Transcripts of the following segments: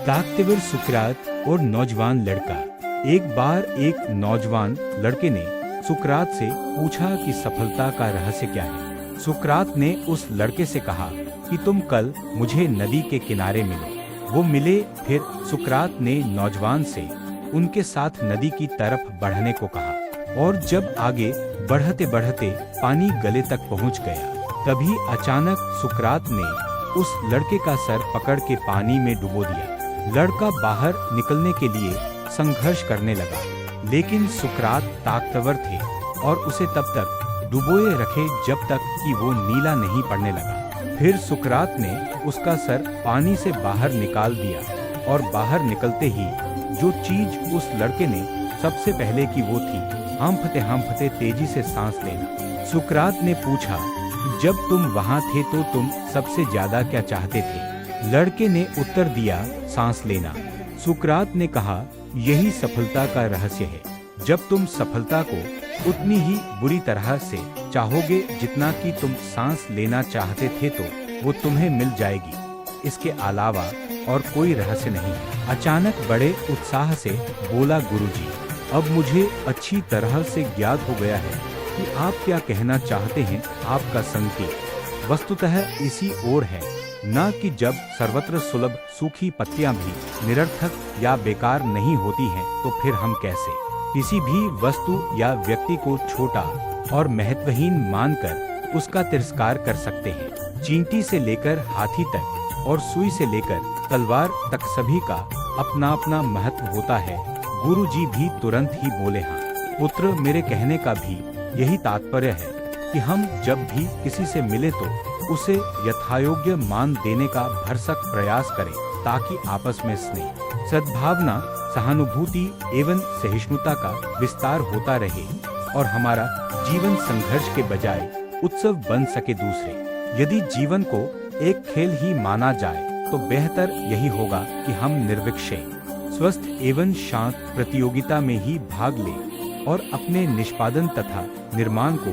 ताकतवर सुकरात और नौजवान लड़का। एक बार एक नौजवान लड़के ने सुकरात से पूछा कि सफलता का रहस्य क्या है। सुकरात ने उस लड़के से कहा कि तुम कल मुझे नदी के किनारे मिलो। वो मिले। फिर सुकरात ने नौजवान से उनके साथ नदी की तरफ बढ़ने को कहा और जब आगे बढ़ते बढ़ते पानी गले तक पहुंच गया, तभी अचानक सुकरात ने उस लड़के का सर पकड़ के पानी में डुबो दिया। लड़का बाहर निकलने के लिए संघर्ष करने लगा, लेकिन सुकरात ताकतवर थे और उसे तब तक डुबोए रखे जब तक कि वो नीला नहीं पड़ने लगा। फिर सुकरात ने उसका सर पानी से बाहर निकाल दिया और बाहर निकलते ही जो चीज उस लड़के ने सबसे पहले की वो थी हांफते तेजी से सांस लेना। सुकरात ने पूछा, जब तुम वहाँ थे तो तुम सबसे ज्यादा क्या चाहते थे? लड़के ने उत्तर दिया, सांस लेना। सुकरात ने कहा, यही सफलता का रहस्य है। जब तुम सफलता को उतनी ही बुरी तरह से चाहोगे जितना कि तुम सांस लेना चाहते थे तो वो तुम्हें मिल जाएगी। इसके अलावा और कोई रहस्य नहीं। अचानक बड़े उत्साह से बोला गुरुजी, अब मुझे अच्छी तरह से ज्ञात हो गया है कि आप क्या कहना चाहते हैं। आपका संकेत वस्तुतः इसी ओर है, न कि जब सर्वत्र सुलभ सूखी पत्तियां भी निरर्थक या बेकार नहीं होती हैं, तो फिर हम कैसे किसी भी वस्तु या व्यक्ति को छोटा और महत्वहीन मानकर उसका तिरस्कार कर सकते हैं। चींटी से लेकर हाथी तक और सुई से लेकर तलवार तक सभी का अपना अपना महत्व होता है। गुरुजी भी तुरंत ही बोले, हाँ पुत्र, मेरे कहने का भी यही तात्पर्य है कि हम जब भी किसी से मिले तो उसे यथायोग्य मान देने का भरसक प्रयास करें, ताकि आपस में स्नेह, सद्भावना, सहानुभूति एवं सहिष्णुता का विस्तार होता रहे और हमारा जीवन संघर्ष के बजाय उत्सव बन सके। दूसरे, यदि जीवन को एक खेल ही माना जाए तो बेहतर यही होगा कि हम निर्विक्षय, स्वस्थ एवं शांत प्रतियोगिता में ही भाग लें और अपने निष्पादन तथा निर्माण को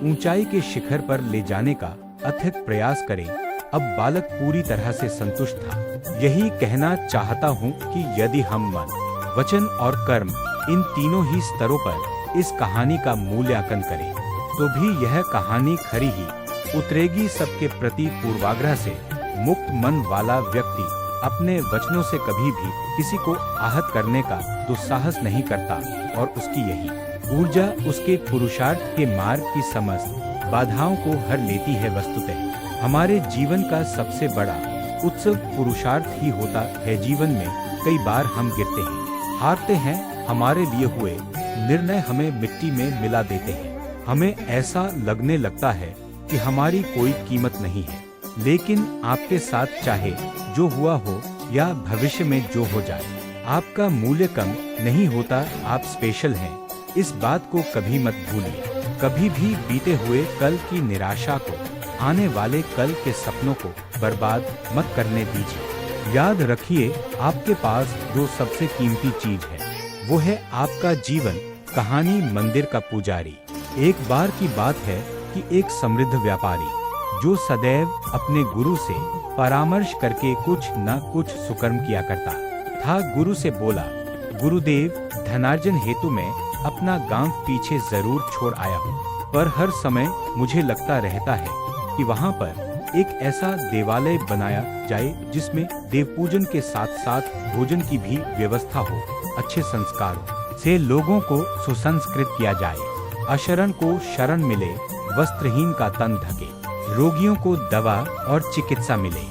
ऊंचाई के शिखर पर ले जाने का अथक प्रयास करें। अब बालक पूरी तरह से संतुष्ट था। यही कहना चाहता हूँ कि यदि हम मन, वचन और कर्म इन तीनों ही स्तरों पर इस कहानी का मूल्यांकन करें, तो भी यह कहानी खरी ही उतरेगी। सबके प्रति पूर्वाग्रह से मुक्त मन वाला व्यक्ति अपने वचनों से कभी भी किसी को आहत करने का दुस्साहस नहीं करता और उसकी यही ऊर्जा उसके पुरुषार्थ के मार्ग की समस्त बाधाओं को हर लेती है। वस्तुतः हमारे जीवन का सबसे बड़ा उत्सव पुरुषार्थ ही होता है। जीवन में कई बार हम गिरते हैं, हारते हैं, हमारे लिए हुए निर्णय हमें मिट्टी में मिला देते हैं। हमें ऐसा लगने लगता है कि हमारी कोई कीमत नहीं है, लेकिन आपके साथ चाहे जो हुआ हो या भविष्य में जो हो जाए, आपका मूल्य कम नहीं होता। आप स्पेशल हैं, इस बात को कभी मत भूलिए। कभी भी बीते हुए कल की निराशा को आने वाले कल के सपनों को बर्बाद मत करने दीजिए। याद रखिए, आपके पास जो सबसे कीमती चीज है वो है आपका जीवन। कहानी मंदिर का पुजारी। एक बार की बात है कि एक समृद्ध व्यापारी जो सदैव अपने गुरु से परामर्श करके कुछ न कुछ सुकर्म किया करता था, गुरु से बोला, गुरुदेव, धनार्जन हेतु मैं अपना गांव पीछे जरूर छोड़ आया हूँ, पर हर समय मुझे लगता रहता है कि वहाँ पर एक ऐसा देवालय बनाया जाए जिसमें देव पूजन के साथ साथ भोजन की भी व्यवस्था हो, अच्छे संस्कारों से लोगों को सुसंस्कृत किया जाए, अशरण को शरण मिले, वस्त्रहीन का तन ढके, रोगियों को दवा और चिकित्सा मिले,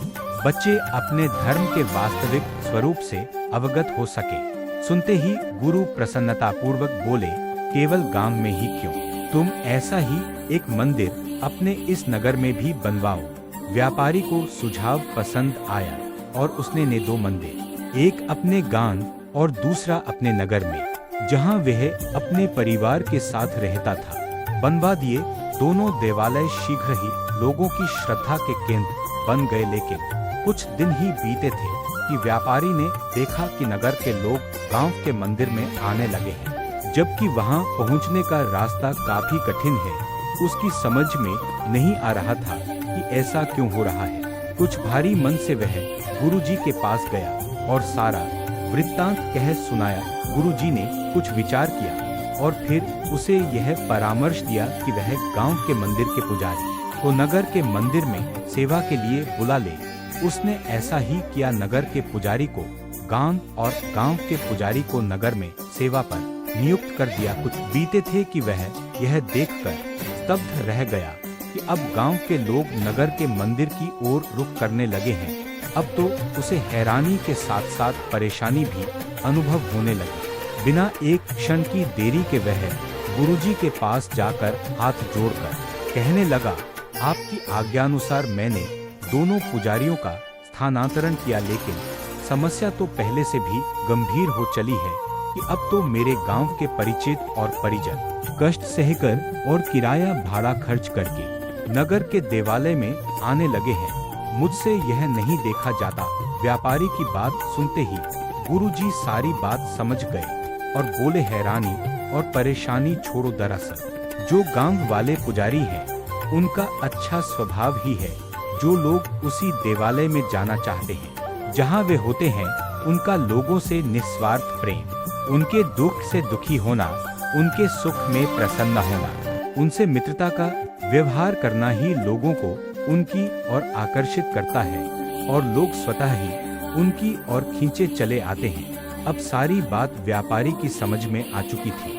बच्चे अपने धर्म के वास्तविक स्वरूप से अवगत हो सके। सुनते ही गुरु प्रसन्नता पूर्वक बोले, केवल गांव में ही क्यों, तुम ऐसा ही एक मंदिर अपने इस नगर में भी बनवाओ। व्यापारी को सुझाव पसंद आया और उसने ने 2 मंदिर, एक अपने गांव और दूसरा अपने नगर में, जहां वह अपने परिवार के साथ रहता था, बनवा दिए। दोनों देवालय शीघ्र ही लोगों की श्रद्धा के केंद्र बन गए, लेकिन कुछ दिन ही बीते थे कि व्यापारी ने देखा कि नगर के लोग गांव के मंदिर में आने लगे हैं, जबकि वहां पहुंचने का रास्ता काफी कठिन है। उसकी समझ में नहीं आ रहा था कि ऐसा क्यों हो रहा है। कुछ भारी मन से वह गुरुजी के पास गया और सारा वृत्तांत कह सुनाया। गुरुजी ने कुछ विचार किया और फिर उसे यह परामर्श दिया कि वह गांव के मंदिर के पुजारी को नगर के मंदिर में सेवा के लिए बुला ले। उसने ऐसा ही किया। नगर के पुजारी को गांव और गांव के पुजारी को नगर में सेवा पर नियुक्त कर दिया। कुछ बीते थे कि वह यह देखकर स्तब्ध रह गया कि अब गांव के लोग नगर के मंदिर की ओर रुख करने लगे हैं। अब तो उसे हैरानी के साथ साथ परेशानी भी अनुभव होने लगी। बिना एक क्षण की देरी के वह गुरुजी के पास जाकर हाथ जोड़कर कहने लगा, आपकी आज्ञानुसार मैंने दोनों पुजारियों का स्थानांतरण किया, लेकिन समस्या तो पहले से भी गंभीर हो चली है कि अब तो मेरे गांव के परिचित और परिजन कष्ट सहकर और किराया भाड़ा खर्च करके नगर के देवालय में आने लगे हैं। मुझसे यह नहीं देखा जाता। व्यापारी की बात सुनते ही गुरुजी सारी बात समझ गए और बोले, हैरानी और परेशानी छोड़ो। दरअसल जो गांव वाले पुजारी हैं उनका अच्छा स्वभाव ही है। जो लोग उसी देवालय में जाना चाहते हैं जहां वे होते हैं, उनका लोगों से निस्वार्थ प्रेम, उनके दुख से दुखी होना, उनके सुख में प्रसन्न होना, उनसे मित्रता का व्यवहार करना ही लोगों को उनकी ओर आकर्षित करता है और लोग स्वतः ही उनकी ओर खींचे चले आते हैं। अब सारी बात व्यापारी की समझ में आ चुकी थी।